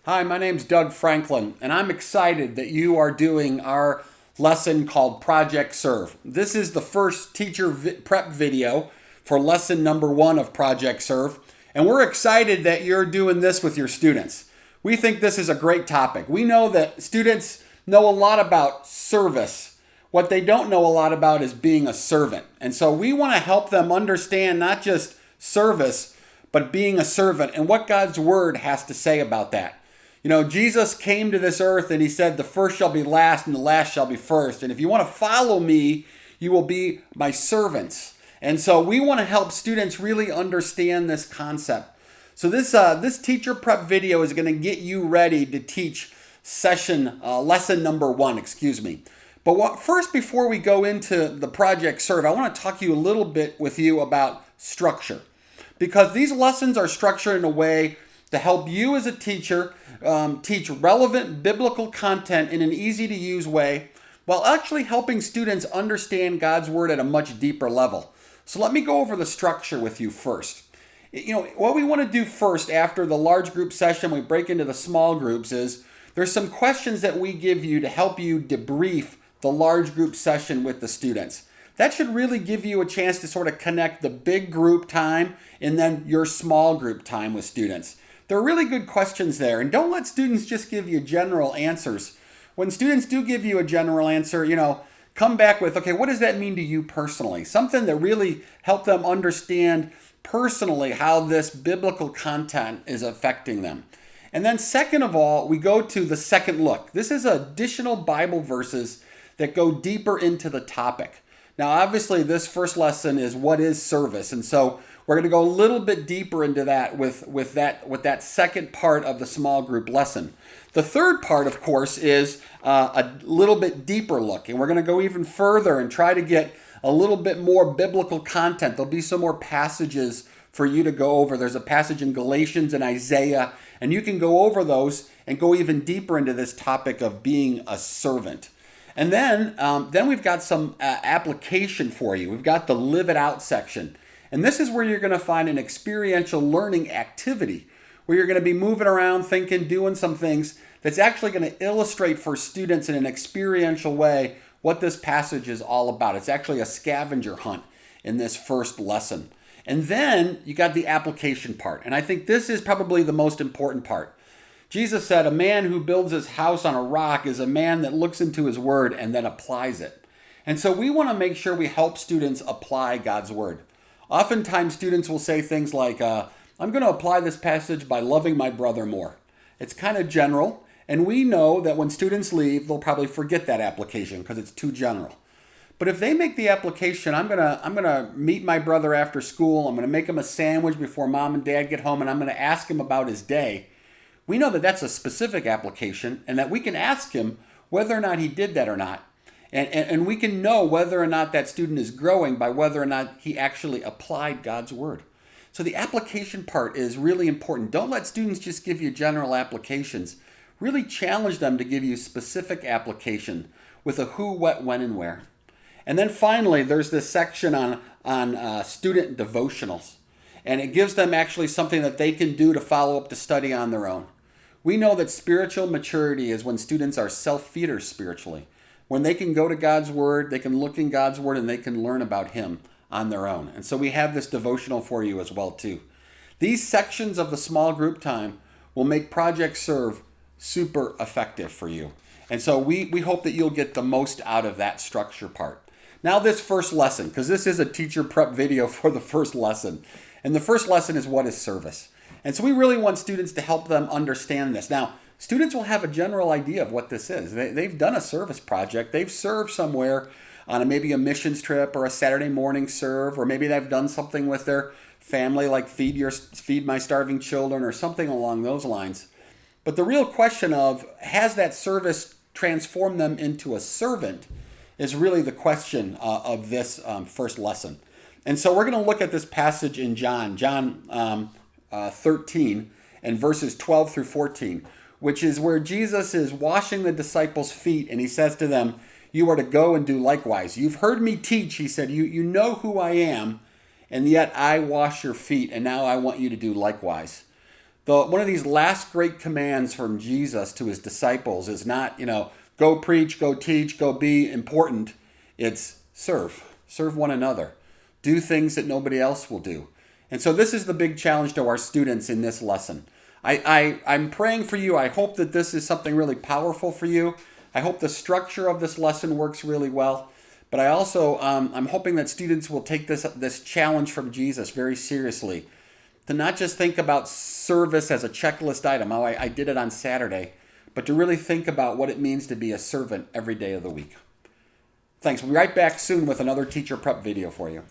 Hi, my name's Doug Franklin, and I'm excited that you are doing our lesson called Project Serve. This is the first teacher prep video for lesson number 1 of Project Serve, and we're excited that you're doing this with your students. We think this is a great topic. We know that students know a lot about service. What they don't know a lot about is being a servant. And so we want to help them understand not just service, but being a servant and what God's word has to say about that. You know, Jesus came to this earth and he said, the first shall be last and the last shall be first. And if you want to follow me, you will be my servants. And so we want to help students really understand this concept. So this teacher prep video is going to get you ready to teach lesson number 1, But first, before we go into the Project Serve, I want to talk to you a little bit with you about structure. Because these lessons are structured in a way to help you as a teacher teach relevant biblical content in an easy to use way while actually helping students understand God's word at a much deeper level. So let me go over the structure with you first. You know, what we want to do first after the large group session, we break into the small groups, is there's some questions that we give you to help you debrief the large group session with the students. That should really give you a chance to sort of connect the big group time and then your small group time with students. There are really good questions there, and don't let students just give you general answers. When students do give you a general answer, come back with, okay, what does that mean to you personally? Something that really help them understand personally how this biblical content is affecting them. And then second of all, we go to the second look. This is additional Bible verses that go deeper into the topic. Now, obviously, this first lesson is what is service, and so we're going to go a little bit deeper into that with that second part of the small group lesson. The third part, of course, is a little bit deeper look, and we're going to go even further and try to get a little bit more biblical content. There'll be some more passages for you to go over. There's a passage in Galatians and Isaiah, and you can go over those and go even deeper into this topic of being a servant. And then we've got some application for you. We've got the Live It Out section. And this is where you're going to find an experiential learning activity where you're going to be moving around, thinking, doing some things that's actually going to illustrate for students in an experiential way what this passage is all about. It's actually a scavenger hunt in this first lesson. And then you got the application part. And I think this is probably the most important part. Jesus said, a man who builds his house on a rock is a man that looks into his word and then applies it. And so we want to make sure we help students apply God's word. Oftentimes students will say things like, I'm going to apply this passage by loving my brother more. It's kind of general, and we know that when students leave, they'll probably forget that application because it's too general. But if they make the application, I'm gonna meet my brother after school, I'm going to make him a sandwich before mom and dad get home, and I'm going to ask him about his day, we know that that's a specific application and that we can ask him whether or not he did that or not. And we can know whether or not that student is growing by whether or not he actually applied God's word. So the application part is really important. Don't let students just give you general applications. Really challenge them to give you specific application with a who, what, when, and where. And then finally, there's this section on student devotionals. And it gives them actually something that they can do to follow up to study on their own. We know that spiritual maturity is when students are self-feeders spiritually. When they can go to God's word, they can look in God's word, and they can learn about him on their own. And so we have this devotional for you as well too. These sections of the small group time will make Project Serve super effective for you. And so we hope that you'll get the most out of that structure part. Now this first lesson, because this is a teacher prep video for the first lesson. And the first lesson is what is service. And so we really want students to help them understand this. Now, students will have a general idea of what this is. They've done a service project. They've served somewhere on maybe a missions trip or a Saturday morning serve, or maybe they've done something with their family like Feed My Starving Children or something along those lines. But the real question of, has that service transformed them into a servant, is really the question of this first lesson. And so we're going to look at this passage in John 13 and verses 12 through 14, which is where Jesus is washing the disciples' feet, and he says to them, you are to go and do likewise. You've heard me teach, he said, you know who I am, and yet I wash your feet, and now I want you to do likewise. One of these last great commands from Jesus to his disciples is not, go preach, go teach, go be important. It's serve. Serve one another. Do things that nobody else will do. And so this is the big challenge to our students in this lesson. I'm praying for you. I hope that this is something really powerful for you. I hope the structure of this lesson works really well. But I also, I'm hoping that students will take this challenge from Jesus very seriously. To not just think about service as a checklist item, oh, I did it on Saturday, but to really think about what it means to be a servant every day of the week. Thanks. We'll be right back soon with another teacher prep video for you.